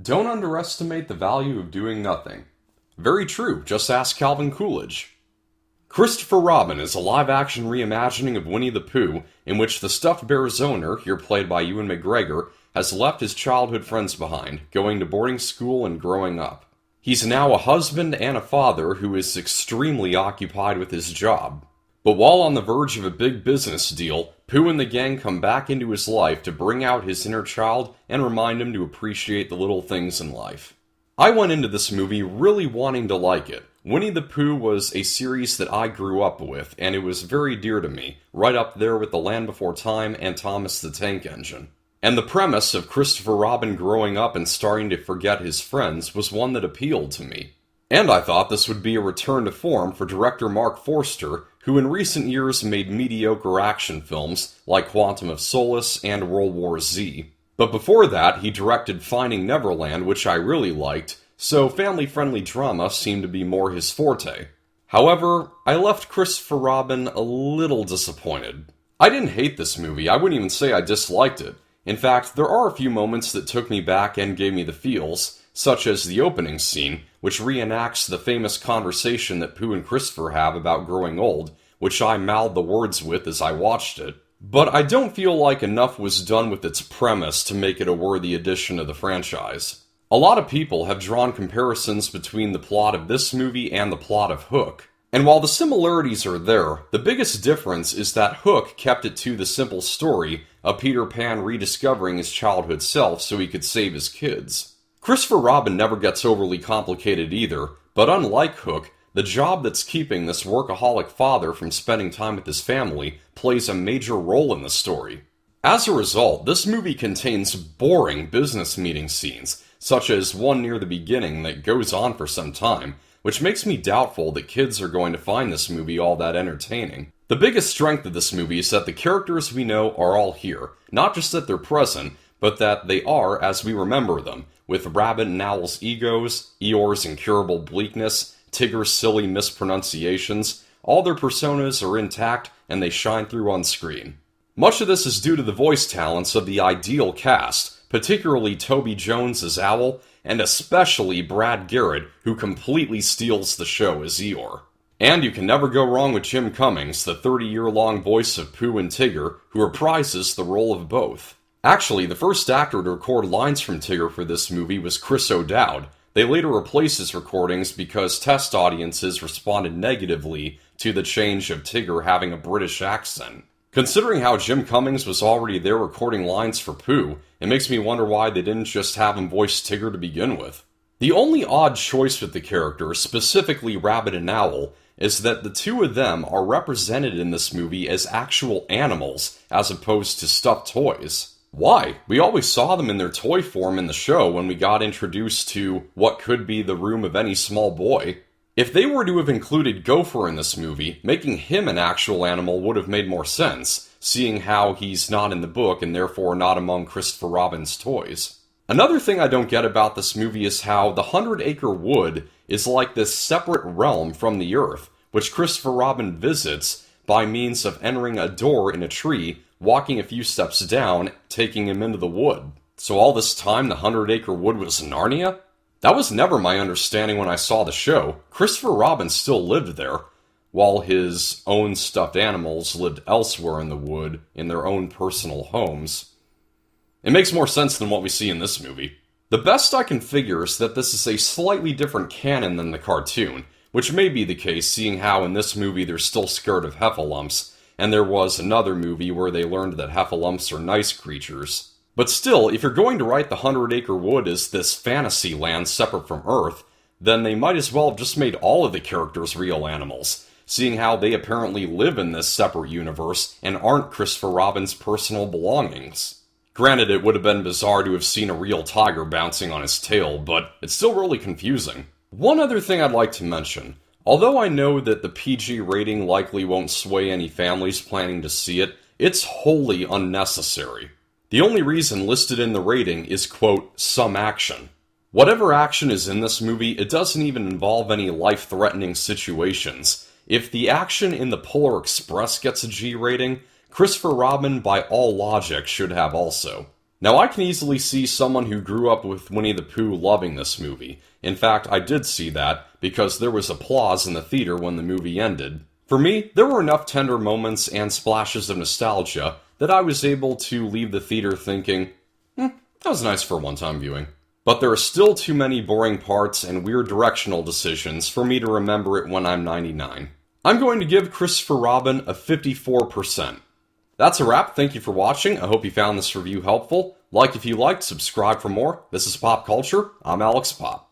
Don't underestimate the value of doing nothing. Very true, just ask Calvin Coolidge. Christopher Robin is a live-action reimagining of Winnie the Pooh, in which the stuffed bear's owner, here played by Ewan McGregor, has left his childhood friends behind, going to boarding school and growing up. He's now a husband and a father who is extremely occupied with his job. But while on the verge of a big business deal, Pooh and the gang come back into his life to bring out his inner child and remind him to appreciate the little things in life. I went into this movie really wanting to like it. Winnie the Pooh was a series that I grew up with, and it was very dear to me, right up there with The Land Before Time and Thomas the Tank Engine. And the premise of Christopher Robin growing up and starting to forget his friends was one that appealed to me. And I thought this would be a return to form for director Mark Forster, who in recent years made mediocre action films like Quantum of Solace and World War Z. But before that, he directed Finding Neverland, which I really liked, so family-friendly drama seemed to be more his forte. However, I left Christopher Robin a little disappointed. I didn't hate this movie, I wouldn't even say I disliked it. In fact, there are a few moments that took me back and gave me the feels, such as the opening scene, which reenacts the famous conversation that Pooh and Christopher have about growing old, which I mouthed the words with as I watched it. But I don't feel like enough was done with its premise to make it a worthy addition to the franchise. A lot of people have drawn comparisons between the plot of this movie and the plot of Hook. And while the similarities are there, the biggest difference is that Hook kept it to the simple story of Peter Pan rediscovering his childhood self so he could save his kids. Christopher Robin never gets overly complicated either, but unlike Hook, the job that's keeping this workaholic father from spending time with his family plays a major role in the story. As a result, this movie contains boring business meeting scenes, such as one near the beginning that goes on for some time, which makes me doubtful that kids are going to find this movie all that entertaining. The biggest strength of this movie is that the characters we know are all here, not just that they're present, but that they are as we remember them, with Rabbit and Owl's egos, Eeyore's incurable bleakness, Tigger's silly mispronunciations. All their personas are intact and they shine through on screen. Much of this is due to the voice talents of the ideal cast, particularly Toby Jones as Owl, and especially Brad Garrett, who completely steals the show as Eeyore. And you can never go wrong with Jim Cummings, the 30-year-long voice of Pooh and Tigger, who reprises the role of both. Actually, the first actor to record lines from Tigger for this movie was Chris O'Dowd. They later replaced his recordings because test audiences responded negatively to the change of Tigger having a British accent. Considering how Jim Cummings was already there recording lines for Pooh, it makes me wonder why they didn't just have him voice Tigger to begin with. The only odd choice with the characters, specifically Rabbit and Owl, is that the two of them are represented in this movie as actual animals, as opposed to stuffed toys. Why? We always saw them in their toy form in the show when we got introduced to what could be the room of any small boy. If they were to have included Gopher in this movie, making him an actual animal would have made more sense, seeing how he's not in the book and therefore not among Christopher Robin's toys. Another thing I don't get about this movie is how the 100-Acre Wood is like this separate realm from the Earth, which Christopher Robin visits by means of entering a door in a tree, walking a few steps down, taking him into the wood. So all this time the 100-Acre Wood was Narnia? That was never my understanding when I saw the show. Christopher Robin still lived there, while his own stuffed animals lived elsewhere in the wood in their own personal homes. It makes more sense than what we see in this movie. The best I can figure is that this is a slightly different canon than the cartoon, which may be the case seeing how in this movie they're still scared of heffalumps, and there was another movie where they learned that heffalumps are nice creatures. But still, if you're going to write the 100-Acre Wood as this fantasy land separate from Earth, then they might as well have just made all of the characters real animals, seeing how they apparently live in this separate universe and aren't Christopher Robin's personal belongings. Granted, it would have been bizarre to have seen a real tiger bouncing on his tail, but it's still really confusing. One other thing I'd like to mention. Although I know that the PG rating likely won't sway any families planning to see it, it's wholly unnecessary. The only reason listed in the rating is, quote, some action. Whatever action is in this movie, it doesn't even involve any life-threatening situations. If the action in the Polar Express gets a G rating, Christopher Robin, by all logic, should have also. Now, I can easily see someone who grew up with Winnie the Pooh loving this movie. In fact, I did see that, because there was applause in the theater when the movie ended. For me, there were enough tender moments and splashes of nostalgia that I was able to leave the theater thinking, that was nice for a one-time viewing. But there are still too many boring parts and weird directional decisions for me to remember it when I'm 99. I'm going to give Christopher Robin a 54%. That's a wrap. Thank you for watching. I hope you found this review helpful. Like if you liked, subscribe for more. This is Pop Culture. I'm Alex Pop.